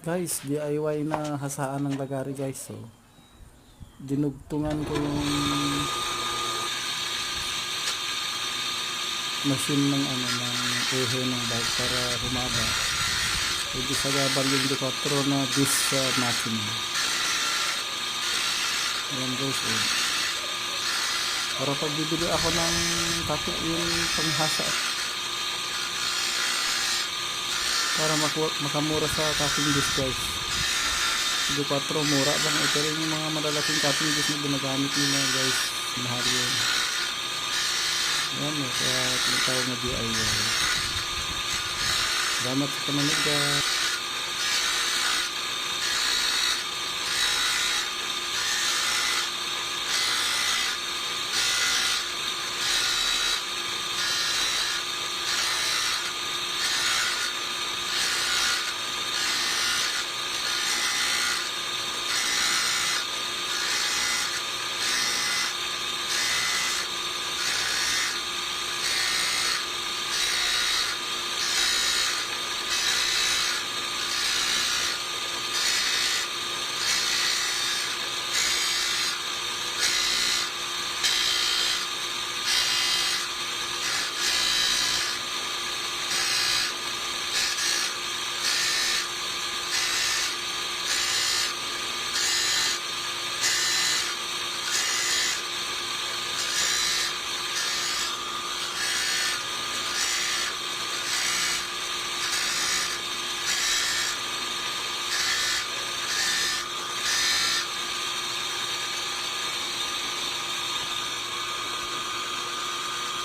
Guys, DIY na hasaan ng lagari guys. So, dinugtungan ko yung machine ng ehe ng bike para humaba. Pwede sa gabal yung 24 na disc sa makina. Ayan guys, para pag bibili ako ng yung panghasa para makamura sa cutting disc guys. 24 mura lang, ito rin yung mga malalaking cutting disc na ginagamit nila guys, mahal yun. Ayan kaya tinatawag na DIY. Salamat sa panonood guys.